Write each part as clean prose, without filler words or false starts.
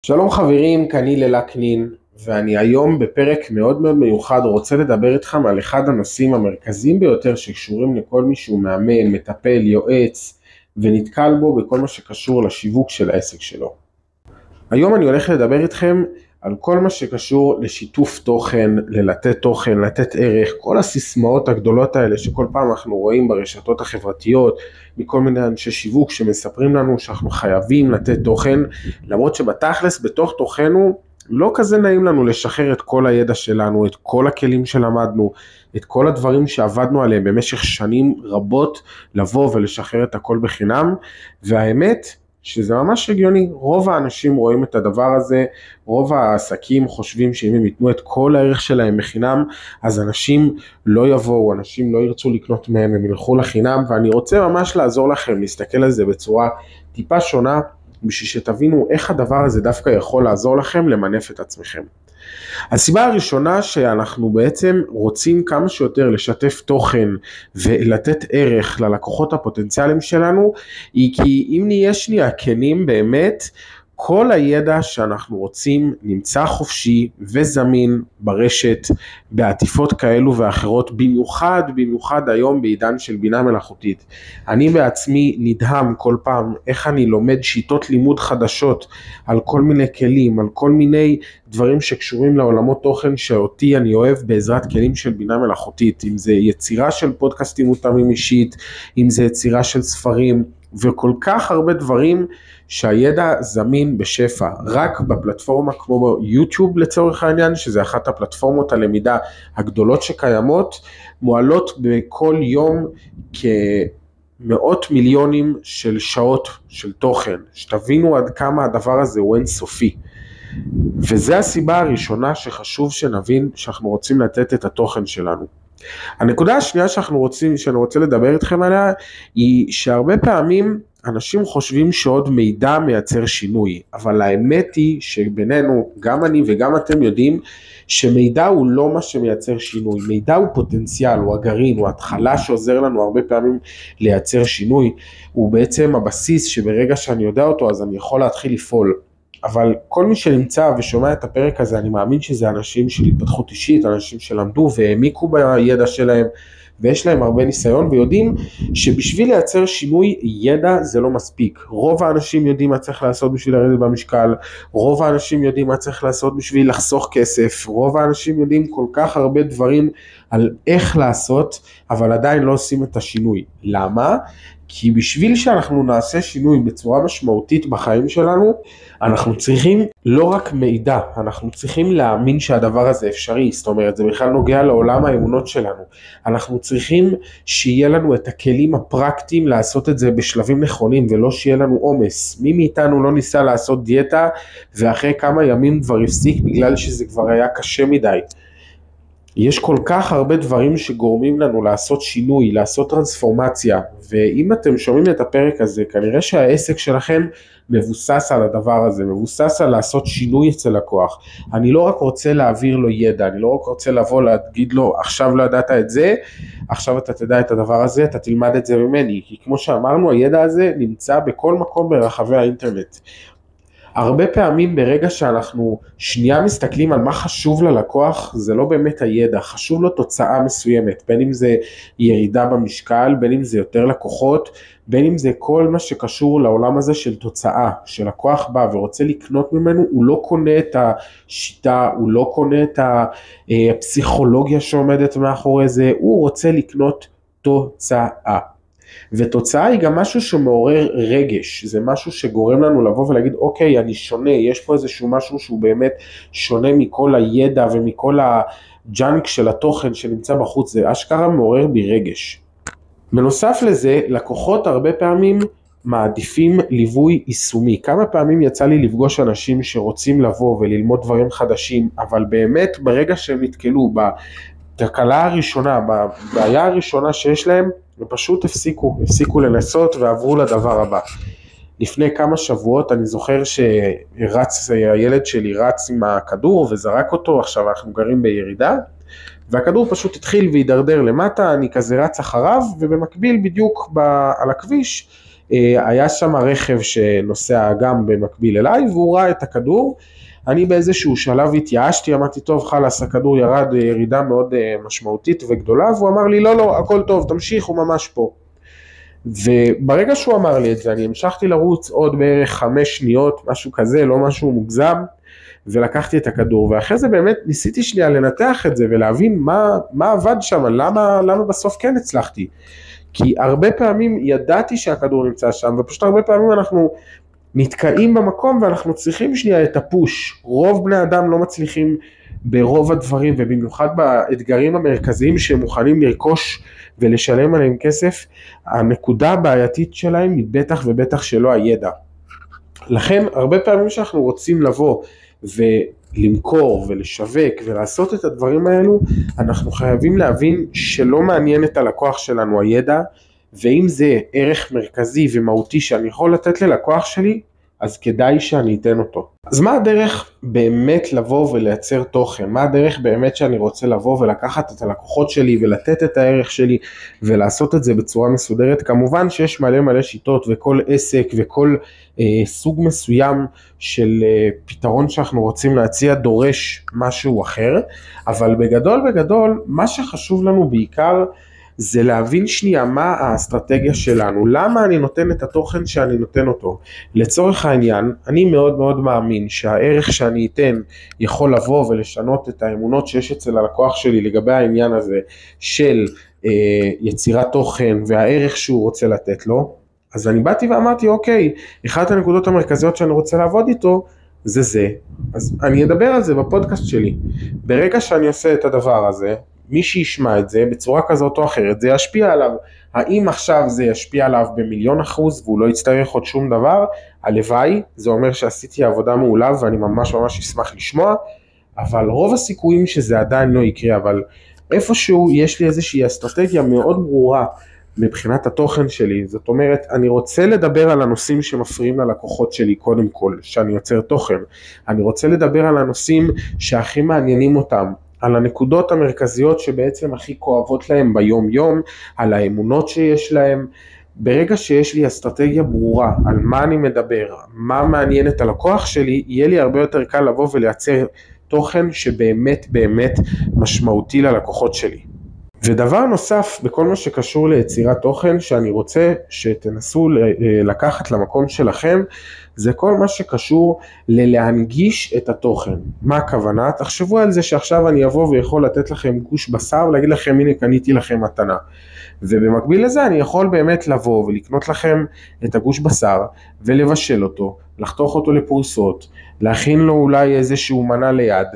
שלום חברים, כאן הלל לקנין, ואני היום בפרק מאוד מאוד מיוחד רוצה לדבר איתכם על אחד הנושאים המרכזיים ביותר שקשורים לכל מי שהוא מאמן, מטפל, יועץ ונתקל בו בכל מה שקשור לשיווק של העסק שלו. היום אני הולך לדבר איתכם על כל מה שקשור לשיתוף תוכן, ללתת תוכן, לתת ערך, כל הסיסמאות הגדולות האלה שכל פעם אנחנו רואים ברשתות החברתיות, מכל מיני אנשי שיווק שמספרים לנו שאנחנו חייבים לתת תוכן, למרות שבתכלס בתוך תוכנו לא כזה נעים לנו לשחרר את כל הידע שלנו, את כל הכלים שלמדנו, את כל הדברים שעבדנו עליהם במשך שנים רבות, לבוא ולשחרר את הכל בחינם, והאמת שזה ממש הגיוני. רוב האנשים רואים את הדבר הזה, רוב העסקים חושבים שאם הם ייתנו את כל הערך שלהם בחינם, אז אנשים לא יבואו, אנשים לא ירצו לקנות מהם, הם ילכו לחינם, ואני רוצה ממש לעזור לכם להסתכל על זה בצורה טיפה שונה, בשביל שתבינו איך הדבר הזה דווקא יכול לעזור לכם למנף את עצמכם. הסיבה הראשונה שאנחנו בעצם רוצים כמה שיותר לשתף תוכן ולתת ערך ללקוחות הפוטנציאליים שלנו, היא כי אם נהיה שנייה כנים באמת, כל הידע שאנחנו רוצים נמצא חופשי וזמין ברשת, בעטיפות כאלו ואחרות, במיוחד היום בעידן של בינה מלאכותית. אני בעצמי נדהם כל פעם איך אני לומד שיטות לימוד חדשות על כל מיני כלים, על כל מיני דברים שקשורים לעולמות תוכן שאותי אני אוהב בעזרת כלים של בינה מלאכותית, אם זה יצירה של פודקאסטים מותאמים אישית, אם זה יצירה של ספרים, וכל כך הרבה דברים שהידע זמין בשפע, רק בפלטפורמה כמו יוטיוב לצורך העניין, שזה אחת הפלטפורמות הלמידה הגדולות שקיימות, מועלות בכל יום כמאות מיליונים של שעות של תוכן, שתבינו עד כמה הדבר הזה הוא אינסופי. וזה הסיבה הראשונה שחשוב שנבין שאנחנו רוצים לתת את התוכן שלנו. הנקודה השנייה שאני רוצה לדבר איתכם עליה, היא שהרבה פעמים אנשים חושבים שעוד מידע מייצר שינוי, אבל האמת היא שבינינו, גם אני וגם אתם יודעים, שמידע הוא לא מה שמייצר שינוי, מידע הוא פוטנציאל, הוא הגרעין, הוא התחלה שעוזר לנו הרבה פעמים לייצר שינוי, הוא בעצם הבסיס שברגע שאני יודע אותו אז אני יכול להתחיל לפעול. אבל כל מי שנמצא ושומע את הפרק הזה, אני מאמין שזה אנשים של התפתחות אישית, אנשים שלמדו והעמיקו בידע שלהם, ויש להם הרבה ניסיון, ויודעים שבשביל לייצר שינוי ידע זה לא מספיק. רוב האנשים יודעים מה צריך לעשות בשביל לרדת במשקל, רוב האנשים יודעים מה צריך לעשות בשביל לחסוך כסף, רוב האנשים יודעים כל כך הרבה דברים על איך לעשות, אבל עדיין לא עושים את השינוי. למה? כי בשביל שאנחנו נעשה שינוי בצורה משמעותית בחיים שלנו, אנחנו צריכים לא רק מידע, אנחנו צריכים להאמין שהדבר הזה אפשרי, זאת אומרת, זה בכלל נוגע לעולם האמונות שלנו. אנחנו צריכים שיהיה לנו את הכלים הפרקטיים לעשות את זה בשלבים נכונים, ולא שיהיה לנו עומס. מי מאיתנו לא ניסה לעשות דיאטה, ואחרי כמה ימים כבר הפסיק בגלל שזה כבר היה קשה מדי. יש כל כך הרבה דברים שגורמים לנו לעשות שינוי, לעשות טרנספורמציה, ואם אתם שומעים את הפרק הזה, כנראה שהעסק שלכם מבוסס על הדבר הזה, מבוסס על לעשות שינוי אצל לקוח. אני לא רק רוצה להעביר לו ידע, אני לא רק רוצה לבוא להגיד לו, עכשיו לא ידעת את זה, עכשיו אתה תדע את הדבר הזה, אתה תלמד את זה ממני, כי כמו שאמרנו, הידע הזה נמצא בכל מקום ברחבי האינטרנט. הרבה פעמים ברגע שאנחנו שנייה מסתכלים על מה חשוב ללקוח, זה לא באמת הידע, חשוב לו תוצאה מסוימת, בין אם זה ירידה במשקל, בין אם זה יותר לקוחות, בין אם זה כל מה שקשור לעולם הזה של תוצאה, שלקוח בא ורוצה לקנות ממנו, הוא לא קונה את השיטה, הוא לא קונה את הפסיכולוגיה שעומדת מאחורי זה, הוא רוצה לקנות תוצאה. ותוצאה היא גם משהו שמעורר רגש, זה משהו שגורם לנו לבוא ולהגיד, אוקיי, אני שונה, יש פה איזשהו משהו שהוא באמת שונה מכל הידע ומכל הג'אנק של התוכן שנמצא בחוץ, זה אשכרה מעורר בי רגש. בנוסף לזה, לקוחות הרבה פעמים מעדיפים ליווי יישומי. כמה פעמים יצא לי לפגוש אנשים שרוצים לבוא וללמוד דברים חדשים, אבל באמת ברגע שהם נתקלו בתקלה הראשונה, בבעיה הראשונה שיש להם, ופשוט הפסיקו לנסות ועברו לדבר הבא. לפני כמה שבועות אני זוכר שהילד שלי רץ עם הכדור וזרק אותו, עכשיו אנחנו גרים בירידה, והכדור פשוט התחיל והידרדר למטה, אני כזה רץ אחריו, ובמקביל בדיוק על הכביש היה שם רכב שנוסע גם במקביל אליי, והוא ראה את הכדור, אני באיזשהו שלב התייאשתי, אמרתי טוב חלס, הכדור ירד ירידה מאוד משמעותית וגדולה, והוא אמר לי לא, הכל טוב, תמשיך, הוא ממש פה. וברגע שהוא אמר לי את זה, אני המשכתי לרוץ עוד בערך 5 שניות, משהו כזה, לא משהו מוגזם, ולקחתי את הכדור, ואחרי זה באמת ניסיתי שנייה לנתח את זה, ולהבין מה עבד שם, למה בסוף כן הצלחתי. כי הרבה פעמים ידעתי שהכדור נמצא שם, ופשוט הרבה פעמים אנחנו נתקעים במקום, ואנחנו צריכים שנייה את הפוש. רוב בני אדם לא מצליחים ברוב הדברים, ובמיוחד באתגרים המרכזיים שהם מוכנים לרכוש ולשלם עליהם כסף, הנקודה הבעייתית שלהם היא בטח ובטח שלא הידע. לכן הרבה פעמים שאנחנו רוצים לבוא ולמכור ולשווק ולעשות את הדברים האלו, אנחנו חייבים להבין שלא מעניין את הלקוח שלנו הידע, ואם זה ערך מרכזי ומהותי שאני יכול לתת ללקוח שלי, אז כדאי שאני אתן אותו. אז מה הדרך באמת לבוא ולייצר תוכן? מה הדרך באמת שאני רוצה לבוא ולקחת את הלקוחות שלי ולתת את הערך שלי ולעשות את זה בצורה מסודרת? כמובן שיש מלא שיטות, וכל עסק וכל סוג מסוים של פתרון שאנחנו רוצים להציע דורש משהו אחר, אבל בגדול מה שחשוב לנו בעיקר זה להבין שנייה מה האסטרטגיה שלנו, למה אני נותן את התוכן שאני נותן אותו. לצורך העניין, אני מאוד מאמין שהערך שאני אתן יכול לבוא ולשנות את האמונות שיש אצל הלקוח שלי לגבי העניין הזה של יצירת תוכן והערך שהוא רוצה לתת לו. אז אני באתי ואמרתי, אוקיי, אחת הנקודות המרכזיות שאני רוצה לעבוד איתו זה. אז אני אדבר על זה בפודקאסט שלי. ברגע שאני עושה את הדבר הזה, מי שישמע את זה בצורה כזאת או אחרת, זה ישפיע עליו. האם עכשיו זה ישפיע עליו ב1,000,000% והוא לא יצטרך עוד שום דבר? הלוואי, זה אומר שעשיתי עבודה מעולה ואני ממש אשמח לשמוע, אבל רוב הסיכויים שזה עדיין לא יקרה. אבל איפשהו יש לי איזושהי אסטרטגיה מאוד ברורה מבחינת התוכן שלי. זאת אומרת, אני רוצה לדבר על הנושאים שמפריעים ללקוחות שלי קודם כל, שאני יוצר תוכן. אני רוצה לדבר על הנושאים שהכי מעניינים אותם, על הנקודות המרכזיות שבעצם הכי כואבות להם ביום יום, על האמונות שיש להם. ברגע שיש לי אסטרטגיה ברורה על מה אני מדבר, מה מעניין את הלקוח שלי, יהיה לי הרבה יותר קל לבוא ולייצר תוכן שבאמת משמעותי ללקוחות שלי. ודבר נוסף בכל מה שקשור ליצירת תוכן שאני רוצה שתנסו לקחת למקום שלכם, זה כל מה שקשור ללהנגיש את התוכן. מה הכוונה? תחשבו על זה שעכשיו אני אבוא ויכול לתת לכם גוש בשר ולהגיד לכם הנה קניתי לכם מתנה. ובמקביל לזה אני יכול באמת לבוא ולקנות לכם את הגוש בשר ולבשל אותו, לחתוך אותו לפרוסות, להכין לו אולי איזשהו מנה ליד,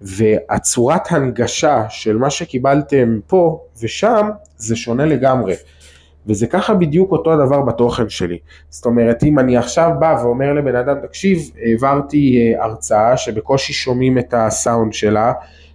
והצורת הנגשה של מה שקיבלתם פה ושם זה שונה לגמרי. וזה ככה בדיוק אותו הדבר בתוכן שלי. זאת אומרת, אם אני עכשיו בא ואומר לבן אדם, תקשיב, העברתי הרצאה שבקושי שומעים את הסאונד שלה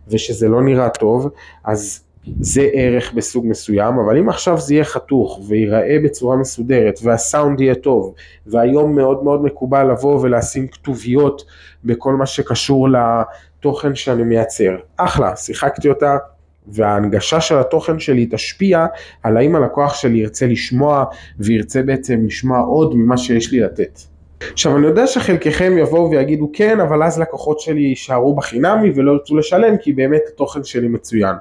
ושזה לא נראה טוב, אז זה ערך בסוג מסוים. אבל אם עכשיו זה יהיה חתוך ויראה בצורה מסודרת והסאונד יהיה טוב, והיום מאוד מקובל לבוא ולשים כתוביות בכל מה שקשור לתוכן שאני מייצר, אחלה, שיחקתי אותה, וההנגשה של התוכן שלי תשפיע על האם הלקוח שלי ירצה לשמוע וירצה בעצם לשמוע עוד ממה שיש לי לתת. עכשיו אני יודע שחלקכם יבואו ויגידו כן, אבל אז לקוחות שלי יישארו בחינמי ולא ירצו לשלם כי באמת התוכן שלי מצוין.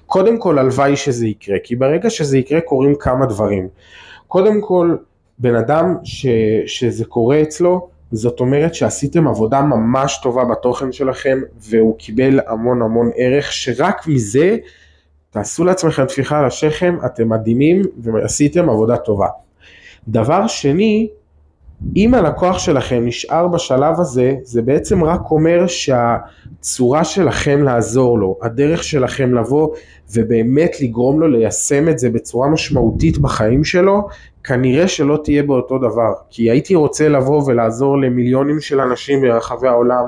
קודם כל הלוואי שזה יקרה, כי ברגע שזה יקרה קורים כמה דברים. קודם כל בן אדם שזה קורה אצלו, זאת אומרת שעשיתם עבודה ממש טובה בתוכן שלכם והוא קיבל המון ערך, שרק מזה תעשו לעצמכם טפיחה על השכם, אתם מדהימים ועשיתם עבודה טובה. דבר שני, אם הלקוח שלכם נשאר בשלב הזה, זה בעצם רק אומר שהצורה שלכם לעזור לו, הדרך שלכם לבוא ובאמת לגרום לו ליישם את זה בצורה משמעותית בחיים שלו, כנראה שלא תהיה באותו דבר. כי הייתי רוצה לבוא ולעזור למיליונים של אנשים ברחבי העולם,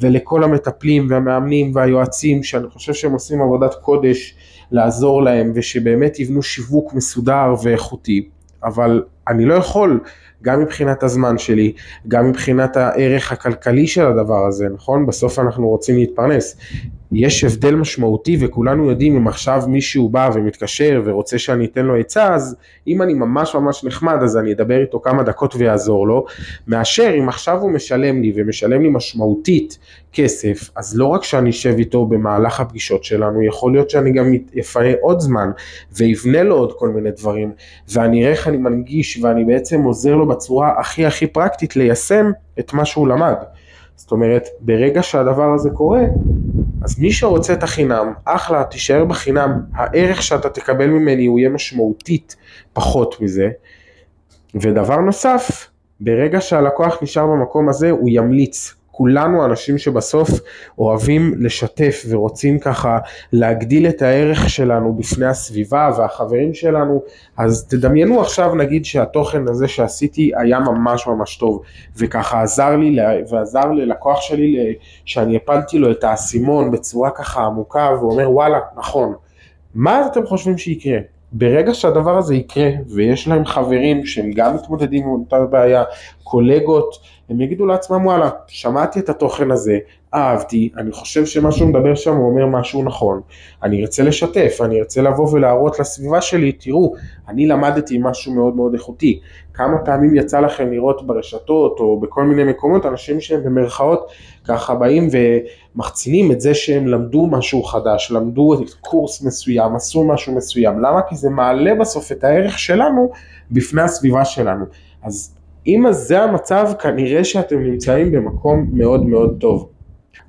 ולכל המטפלים והמאמנים והיועצים, שאני חושב שהם עושים עבודת קודש לעזור להם, ושבאמת יבנו שיווק מסודר ואיכותי. אבל אני לא יכול, גם מבחינת הזמן שלי, גם מבחינת הערך הכלכלי של הדבר הזה, נכון? בסוף אנחנו רוצים להתפרנס. יש הבדל משמעותי, וכולנו יודעים אם עכשיו מישהו בא ומתקשר ורוצה שאני אתן לו עצה, אז אם אני ממש ממש נחמד אז אני אדבר איתו כמה דקות ויעזור לו, מאשר אם עכשיו הוא משלם לי ומשלם לי משמעותית כסף, אז לא רק שאני אשב איתו במהלך הפגישות שלנו, יכול להיות שאני גם אפנה עוד זמן ויבנה לו עוד כל מיני דברים, ואני אראה איך אני מנגיש ואני בעצם עוזר לו בצורה הכי פרקטית ליישם את מה שהוא למד. זאת אומרת, ברגע שהדבר הזה קורה, אז מי שרוצה את החינם, אחלה, תישאר בחינם, הערך שאתה תקבל ממני הוא יהיה משמעותית פחות מזה. ודבר נוסף, ברגע שהלקוח נשאר במקום הזה, הוא ימליץ. כולנו אנשים שבסוף אוהבים לשתף ורוצים ככה להגדיל את הערך שלנו בפני הסביבה והחברים שלנו, אז תדמיינו עכשיו נגיד שהתוכן הזה שעשיתי היה ממש ממש טוב, וככה עזר לי ועזר ללקוח שלי שאני הפלתי לו את האסימון בצורה ככה עמוקה, ואומר וואלה נכון, מה אתם חושבים שיקרה? ברגע שהדבר הזה יקרה ויש להם חברים שהם גם מתמודדים עם אותה בעיה, קולגות, הם יגידו לעצמם וואלה, שמעתי את התוכן הזה, אהבתי, אני חושב שמה שהוא מדבר שם הוא אומר משהו נכון, אני ארצה לשתף, אני ארצה לבוא ולהראות לסביבה שלי, תראו, אני למדתי משהו מאוד מאוד איכותי. כמה פעמים יצא לכם לראות ברשתות או בכל מיני מקומות אנשים שהם במרכאות ככה באים ומחצינים את זה שהם למדו משהו חדש, למדו את קורס מסוים, עשו משהו מסוים. למה? כי זה מעלה בסוף את הערך שלנו בפני הסביבה שלנו. אז אם זה המצב, כנראה שאתם נמצאים במקום מאוד מאוד טוב.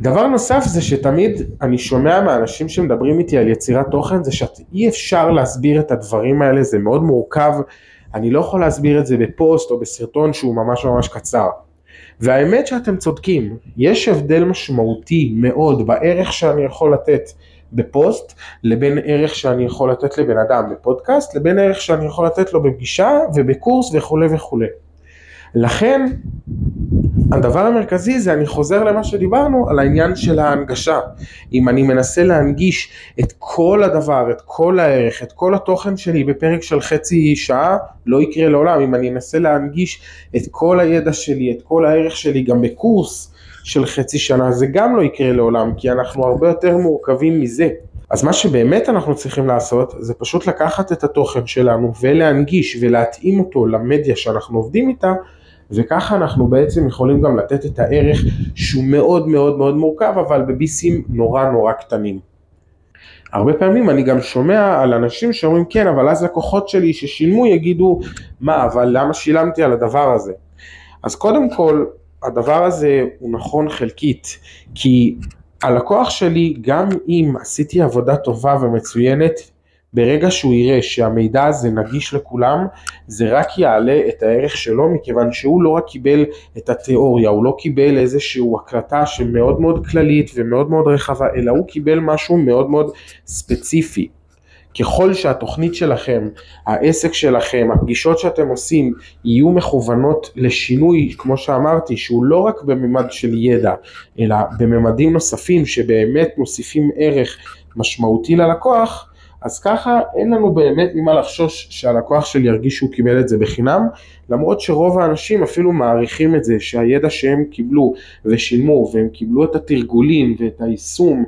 דבר נוסף זה שתמיד אני שומע מהאנשים שמדברים איתי על יצירת תוכן, זה שאי אפשר להסביר את הדברים האלה, זה מאוד מורכב, אני לא יכול להסביר את זה בפוסט או בסרטון שהוא ממש ממש קצר. והאמת שאתם צודקים, יש הבדל משמעותי מאוד בערך שאני יכול לתת בפוסט, לבין ערך שאני יכול לתת לבן אדם בפודקאסט, לבין ערך שאני יכול לתת לו בפגישה ובקורס וכו' וכו'. לכן הדבר המרכזי זה, אני חוזר למה שדיברנו על העניין של ההנגשה. אם אני מנסה להנגיש את כל הדבר, את כל הערך, את כל התוכן שלי בפרק של חצי שעה, לא יקרה לעולם. אם אני אנסה להנגיש את כל הידע שלי, את כל הערך שלי גם בקורס של חצי שנה, זה גם לא יקרה לעולם, כי אנחנו הרבה יותר מורכבים מזה. אז מה שבאמת אנחנו צריכים לעשות, זה פשוט לקחת את התוכן שלנו ולהנגיש ולהתאים אותו למדיה שאנחנו עובדים איתה, וככה אנחנו בעצם יכולים גם לתת את הערך שהוא מאוד מאוד מאוד מורכב, אבל בביסים נורא קטנים. הרבה פעמים אני גם שומע על אנשים שאומרים כן, אבל אז לקוחות שלי ששילמו יגידו מה, אבל למה שילמתי על הדבר הזה? אז קודם כל, הדבר הזה הוא נכון חלקית, כי הלקוח שלי, גם אם עשיתי עבודה טובה ומצוינת, ברגע שהוא יראה שהמידע הזה נגיש לכולם, זה רק יעלה את הערך שלו, מכיוון שהוא לא רק קיבל את התיאוריה, הוא לא קיבל איזשהו הקלטה שמאוד מאוד כללית ומאוד מאוד רחבה, אלא הוא קיבל משהו מאוד מאוד ספציפי. ככל שהתוכנית שלכם, העסק שלכם, הפגישות שאתם עושים, יהיו מכוונות לשינוי, כמו שאמרתי, שהוא לא רק בממד של ידע, אלא בממדים נוספים שבאמת מוסיפים ערך משמעותי ללקוח, אז ככה אין לנו באמת ממה לחשוש שהלקוח שלי ירגיש שהוא קיבל את זה בחינם, למרות שרוב האנשים אפילו מעריכים את זה, שהידע שהם קיבלו ושילמו, והם קיבלו את התרגולים ואת היישום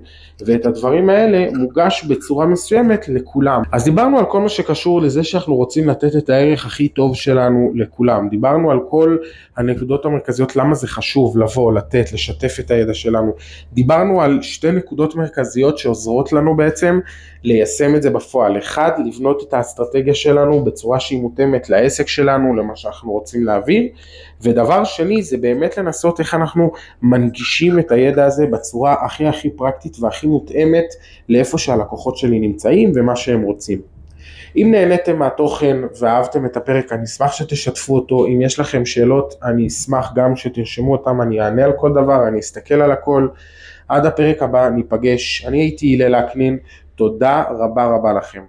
ואת הדברים האלה, מוגש בצורה מסוימת לכולם. אז דיברנו על כל מה שקשור לזה שאנחנו רוצים לתת את הערך הכי טוב שלנו לכולם. דיברנו על כל הנקודות המרכזיות, למה זה חשוב לבוא, לתת, לשתף את הידע שלנו. דיברנו על שתי נקודות מרכזיות שעוזרות לנו בעצם ליישם את זה בפועל. אחד, לבנות את האסטרטגיה שלנו בצורה שהיא מותאמת לעסק שלנו, למה שאנחנו רוצים להבין. ודבר שני, זה באמת לנסות איך אנחנו מנגישים את הידע הזה בצורה הכי פרקטית והכי מותאמת לאיפה שהלקוחות שלי נמצאים ומה שהם רוצים. אם נהניתם מהתוכן ואהבתם את הפרק, אני אשמח שתשתפו אותו. אם יש לכם שאלות, אני אשמח גם שתרשמו אותם, אני אענה על כל דבר, אני אסתכל על הכל. עד הפרק הבא ניפגש. אני הייתי הלל לקנין, תודה רבה לכם.